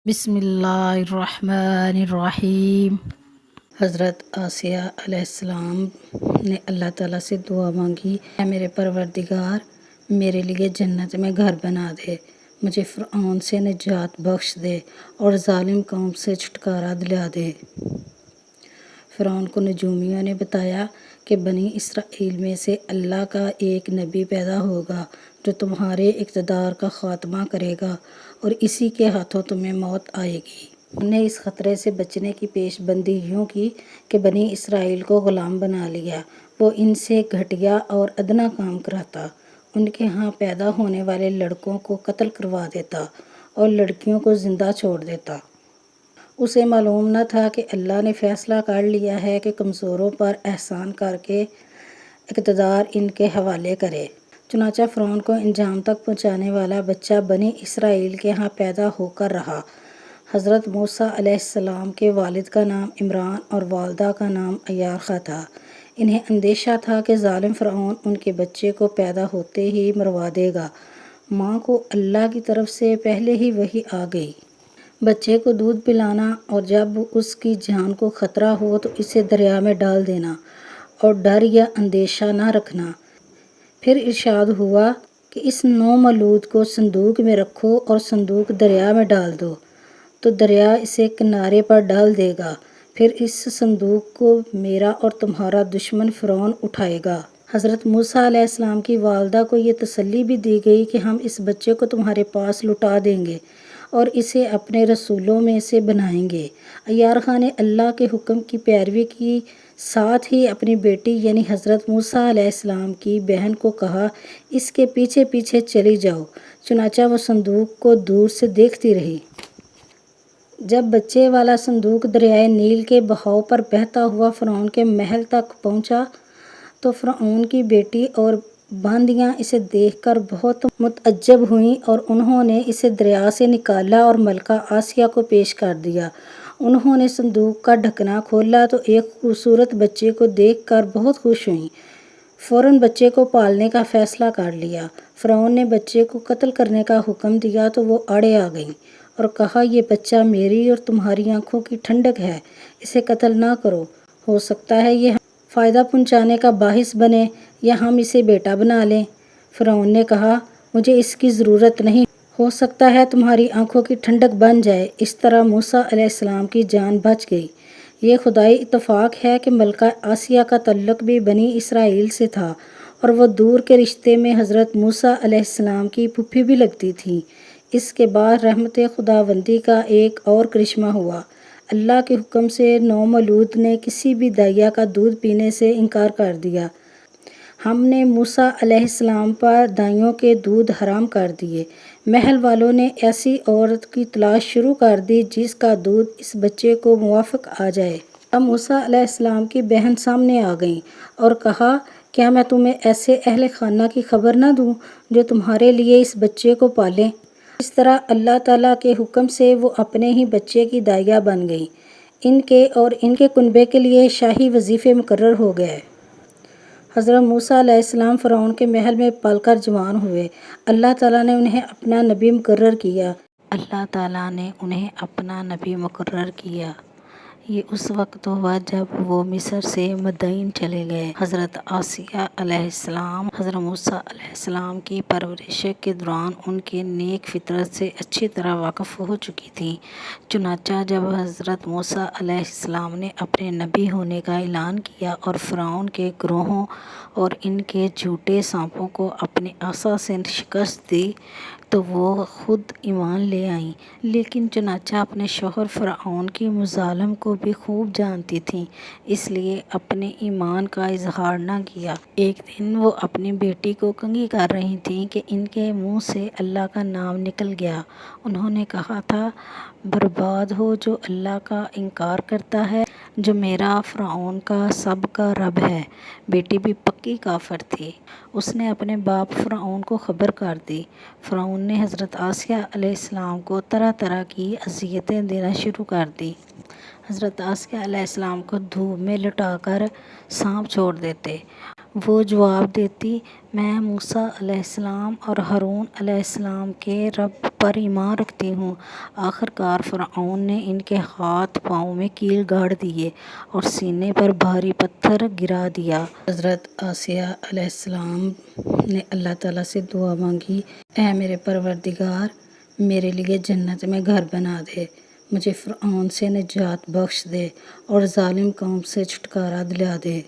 بسم اللہ الرحمن الرحیم۔ حضرت آسیہ علیہ السلام نے اللہ تعالیٰ سے دعا مانگی، اے میرے پروردگار، میرے لیے جنت میں گھر بنا دے، مجھے فرعون سے نجات بخش دے اور ظالم قوم سے چھٹکارا دلا دے۔ فرعون کو نجومیوں نے بتایا کہ بنی اسرائیل میں سے اللہ کا ایک نبی پیدا ہوگا جو تمہارے اقتدار کا خاتمہ کرے گا اور اسی کے ہاتھوں تمہیں موت آئے گی۔ انہوں نے اس خطرے سے بچنے کی پیش بندی یوں کی کہ بنی اسرائیل کو غلام بنا لیا۔ وہ ان سے گھٹیا اور ادنا کام کراتا، ان کے ہاں پیدا ہونے والے لڑکوں کو قتل کروا دیتا اور لڑکیوں کو زندہ چھوڑ دیتا۔ اسے معلوم نہ تھا کہ اللہ نے فیصلہ کر لیا ہے کہ کمزوروں پر احسان کر کے اقتدار ان کے حوالے کرے۔ چنانچہ فرعون کو انجام تک پہنچانے والا بچہ بنی اسرائیل کے ہاں پیدا ہو کر رہا۔ حضرت موسیٰ علیہ السلام کے والد کا نام عمران اور والدہ کا نام عیارخہ تھا۔ انہیں اندیشہ تھا کہ ظالم فرعون ان کے بچے کو پیدا ہوتے ہی مروا دے گا۔ ماں کو اللہ کی طرف سے پہلے ہی وحی آ گئی۔ بچے کو دودھ پلانا اور جب اس کی جان کو خطرہ ہو تو اسے دریا میں ڈال دینا اور ڈر یا اندیشہ نہ رکھنا۔ پھر ارشاد ہوا کہ اس نومولود کو صندوق میں رکھو اور صندوق دریا میں ڈال دو تو دریا اسے کنارے پر ڈال دے گا، پھر اس صندوق کو میرا اور تمہارا دشمن فرعون اٹھائے گا۔ حضرت موسیٰ علیہ السلام کی والدہ کو یہ تسلی بھی دی گئی کہ ہم اس بچے کو تمہارے پاس لوٹا دیں گے اور اسے اپنے رسولوں میں سے بنائیں گے۔ عیارخہ نے اللہ کے حکم کی پیروی کی، ساتھ ہی اپنی بیٹی یعنی حضرت موسیٰ علیہ السلام کی بہن کو کہا اس کے پیچھے پیچھے چلی جاؤ۔ چنانچہ وہ صندوق کو دور سے دیکھتی رہی۔ جب بچے والا صندوق دریائے نیل کے بہاؤ پر بہتا ہوا فرعون کے محل تک پہنچا تو فرعون کی بیٹی اور باندیاں اسے دیکھ کر بہت متعجب ہوئیں اور انہوں نے اسے دریا سے نکالا اور ملکہ آسیہ کو پیش کر دیا۔ انہوں نے صندوق کا ڈھکنا کھولا تو ایک خوبصورت بچے کو دیکھ کر بہت خوش ہوئیں۔ فوراً بچے کو پالنے کا فیصلہ کر لیا۔ فرعون نے بچے کو قتل کرنے کا حکم دیا تو وہ اڑے آ گئیں اور کہا یہ بچہ میری اور تمہاری آنکھوں کی ٹھنڈک ہے، اسے قتل نہ کرو، ہو سکتا ہے یہ فائدہ پہنچانے کا باعث بنے یا ہم اسے بیٹا بنا لیں۔ فرعون نے کہا مجھے اس کی ضرورت نہیں، ہو سکتا ہے تمہاری آنکھوں کی ٹھنڈک بن جائے۔ اس طرح موسیٰ علیہ السلام کی جان بچ گئی۔ یہ خدائی اتفاق ہے کہ ملکہ آسیہ کا تعلق بھی بنی اسرائیل سے تھا اور وہ دور کے رشتے میں حضرت موسیٰ علیہ السلام کی پھوپھی بھی لگتی تھیں۔ اس کے بعد رحمت خداوندی کا ایک اور کرشمہ ہوا۔ اللہ کے حکم سے نومولود نے کسی بھی دائیا کا دودھ پینے سے انکار کر دیا۔ ہم نے موسیٰ علیہ السلام پر دائیوں کے دودھ حرام کر دیے۔ محل والوں نے ایسی عورت کی تلاش شروع کر دی جس کا دودھ اس بچے کو موافق آ جائے۔ اب موسیٰ علیہ السلام کی بہن سامنے آ گئیں اور کہا کیا میں تمہیں ایسے اہل خانہ کی خبر نہ دوں جو تمہارے لیے اس بچے کو پالیں؟ اس طرح اللہ تعالیٰ کے حکم سے وہ اپنے ہی بچے کی دائیا بن گئیں۔ ان کے اور ان کے کنبے کے لیے شاہی وظیفے مقرر ہو گئے۔ حضرت موسیٰ علیہ السلام فرعون کے محل میں پل کر جوان ہوئے۔ اللہ تعالیٰ نے انہیں اپنا نبی مقرر کیا۔ اللہ تعالیٰ نے انہیں اپنا نبی مقرر کیا۔ یہ اس وقت ہوا جب وہ مصر سے مدائن چلے گئے۔ حضرت آسیہ علیہ السلام حضرت موسیٰ علیہ السلام کی پرورش کے دوران ان کے نیک فطرت سے اچھی طرح واقف ہو چکی تھیں۔ چنانچہ جب حضرت موسیٰ علیہ السلام نے اپنے نبی ہونے کا اعلان کیا اور فرعون کے گروہوں اور ان کے جھوٹے سانپوں کو اپنے عصا سے شکست دی تو وہ خود ایمان لے آئیں، لیکن چنانچہ اپنے شوہر فرعون کی مظالم کو بھی خوب جانتی تھیں، اس لیے اپنے ایمان کا اظہار نہ کیا۔ ایک دن وہ اپنی بیٹی کو کنگھی کر رہی تھیں کہ ان کے منہ سے اللہ کا نام نکل گیا۔ انہوں نے کہا تھا برباد ہو جو اللہ کا انکار کرتا ہے، جو میرا فرعون کا سب کا رب ہے۔ بیٹی بھی پکی کافر تھی۔ اس نے اپنے باپ فرعون کو خبر کر دی۔ فرعون نے حضرت آسیہ علیہ السلام کو طرح طرح کی اذیتیں دینا شروع کر دی۔ حضرت آسیہ علیہ السلام کو دھوپ میں لٹا کر سانپ چھوڑ دیتے وہ جواب دیتی، میں موسیٰ علیہ السلام اور ہارون علیہ السلام کے رب پر ایمان رکھتی ہوں۔ آخرکار فرعون نے ان کے ہاتھ پاؤں میں کیل گاڑ دیے اور سینے پر بھاری پتھر گرا دیا۔ حضرت آسیہ علیہ السلام نے اللہ تعالیٰ سے دعا مانگی، اے میرے پروردگار، میرے لیے جنت میں گھر بنا دے، مجھے فرعون سے نجات بخش دے اور ظالم قوم سے چھٹکارا دلا دے۔